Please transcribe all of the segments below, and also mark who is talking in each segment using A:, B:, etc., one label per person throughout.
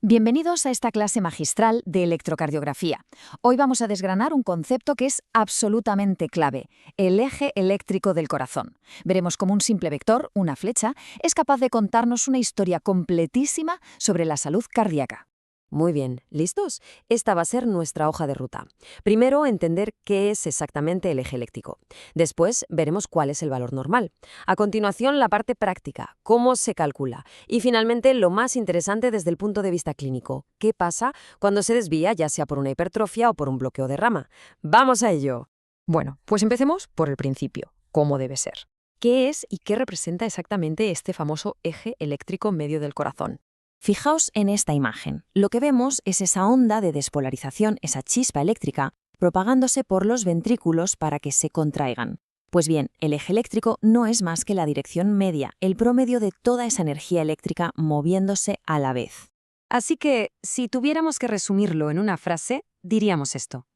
A: Bienvenidos a esta clase magistral de electrocardiografía. Hoy vamos a desgranar un concepto que es absolutamente clave, el eje eléctrico del corazón. Veremos cómo un simple vector, una flecha, es capaz de contarnos una historia completísima sobre la salud cardíaca.
B: Muy bien, ¿listos? Esta va a ser nuestra hoja de ruta. Primero, entender qué es exactamente el eje eléctrico. Después, veremos cuál es el valor normal. A continuación, la parte práctica, cómo se calcula. Y finalmente, lo más interesante desde el punto de vista clínico, qué pasa cuando se desvía, ya sea por una hipertrofia o por un bloqueo de rama. ¡Vamos a ello!
C: Bueno, pues empecemos por el principio, cómo debe ser. ¿Qué es y qué representa exactamente este famoso eje eléctrico medio del corazón?
A: Fijaos en esta imagen. Lo que vemos es esa onda de despolarización, esa chispa eléctrica, propagándose por los ventrículos para que se contraigan. Pues bien, el eje eléctrico no es más que la dirección media, el promedio de toda esa energía eléctrica moviéndose a la vez.
B: Así que, si tuviéramos que resumirlo en una frase, diríamos esto.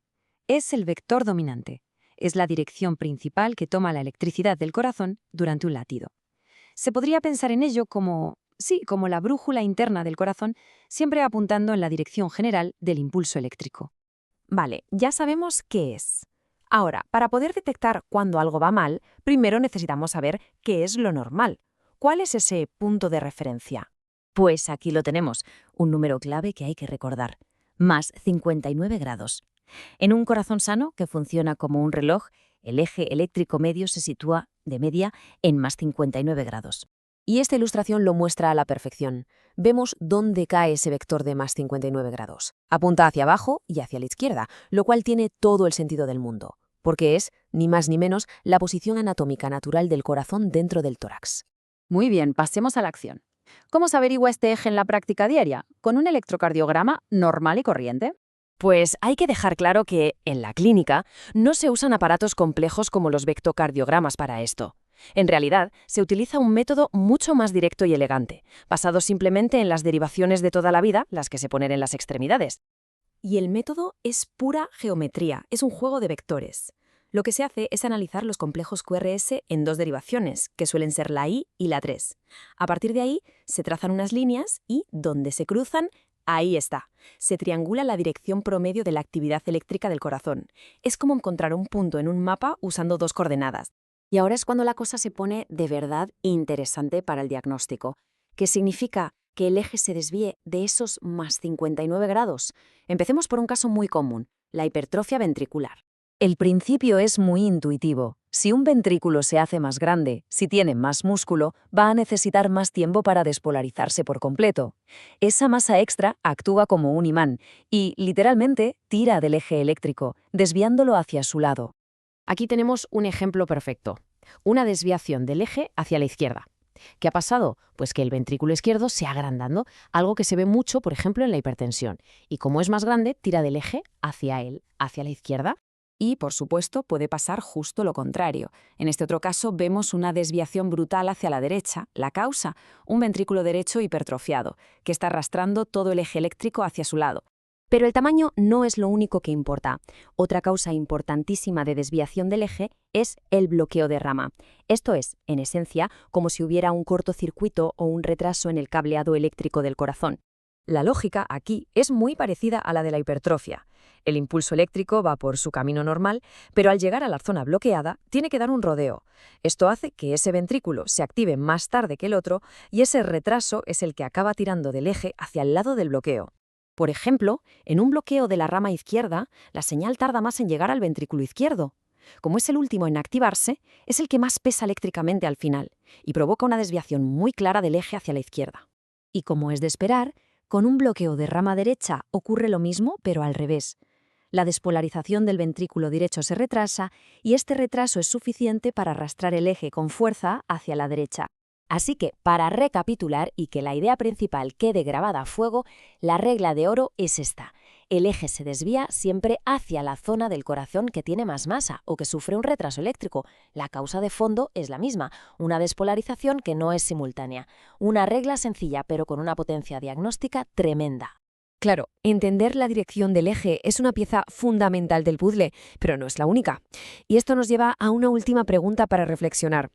B: Es el vector dominante. Es la dirección principal que toma la electricidad del corazón durante un latido. Se podría pensar en ello como la brújula interna del corazón, siempre apuntando en la dirección general del impulso eléctrico.
C: Vale, ya sabemos qué es. Ahora, para poder detectar cuando algo va mal, primero necesitamos saber qué es lo normal. ¿Cuál es ese punto de referencia?
A: Pues aquí lo tenemos, un número clave que hay que recordar. Más 59 grados. En un corazón sano, que funciona como un reloj, el eje eléctrico medio se sitúa, de media, en más 59 grados.
C: Y esta ilustración lo muestra a la perfección. Vemos dónde cae ese vector de más 59 grados. Apunta hacia abajo y hacia la izquierda, lo cual tiene todo el sentido del mundo, porque es, ni más ni menos, la posición anatómica natural del corazón dentro del tórax.
B: Muy bien, pasemos a la acción. ¿Cómo se averigua este eje en la práctica diaria? ¿Con un electrocardiograma normal y corriente?
C: Pues hay que dejar claro que, en la clínica, no se usan aparatos complejos como los vectocardiogramas para esto. En realidad, se utiliza un método mucho más directo y elegante, basado simplemente en las derivaciones de toda la vida, las que se ponen en las extremidades. Y el método es pura geometría, es un juego de vectores. Lo que se hace es analizar los complejos QRS en dos derivaciones, que suelen ser la I y la 3. A partir de ahí, se trazan unas líneas y, donde se cruzan, ahí está. Se triangula la dirección promedio de la actividad eléctrica del corazón. Es como encontrar un punto en un mapa usando dos coordenadas. Y ahora es cuando la cosa se pone de verdad interesante para el diagnóstico, que significa que el eje se desvíe de esos más 59 grados. Empecemos por un caso muy común, la hipertrofia ventricular.
A: El principio es muy intuitivo. Si un ventrículo se hace más grande, si tiene más músculo, va a necesitar más tiempo para despolarizarse por completo. Esa masa extra actúa como un imán y, literalmente, tira del eje eléctrico, desviándolo hacia su lado.
C: Aquí tenemos un ejemplo perfecto, una desviación del eje hacia la izquierda. ¿Qué ha pasado? Pues que el ventrículo izquierdo se ha agrandado, algo que se ve mucho, por ejemplo, en la hipertensión. Y como es más grande, tira del eje hacia él, hacia la izquierda. Y, por supuesto, puede pasar justo lo contrario. En este otro caso vemos una desviación brutal hacia la derecha. La causa, un ventrículo derecho hipertrofiado, que está arrastrando todo el eje eléctrico hacia su lado. Pero el tamaño no es lo único que importa. Otra causa importantísima de desviación del eje es el bloqueo de rama. Esto es, en esencia, como si hubiera un cortocircuito o un retraso en el cableado eléctrico del corazón. La lógica aquí es muy parecida a la de la hipertrofia. El impulso eléctrico va por su camino normal, pero al llegar a la zona bloqueada tiene que dar un rodeo. Esto hace que ese ventrículo se active más tarde que el otro y ese retraso es el que acaba tirando del eje hacia el lado del bloqueo. Por ejemplo, en un bloqueo de la rama izquierda, la señal tarda más en llegar al ventrículo izquierdo. Como es el último en activarse, es el que más pesa eléctricamente al final y provoca una desviación muy clara del eje hacia la izquierda.
A: Y como es de esperar, con un bloqueo de rama derecha ocurre lo mismo, pero al revés. La despolarización del ventrículo derecho se retrasa y este retraso es suficiente para arrastrar el eje con fuerza hacia la derecha. Así que, para recapitular y que la idea principal quede grabada a fuego, la regla de oro es esta. El eje se desvía siempre hacia la zona del corazón que tiene más masa o que sufre un retraso eléctrico. La causa de fondo es la misma, una despolarización que no es simultánea. Una regla sencilla, pero con una potencia diagnóstica tremenda. Claro, entender la dirección del eje es una pieza fundamental del puzzle, pero no es la única. Y esto nos lleva a una última pregunta para reflexionar.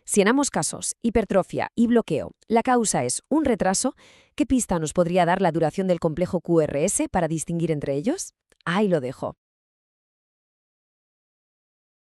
A: Si en ambos casos, hipertrofia y bloqueo, la causa es un retraso,
B: ¿Qué pista nos podría dar la duración del complejo QRS para distinguir entre ellos? Ahí lo dejo.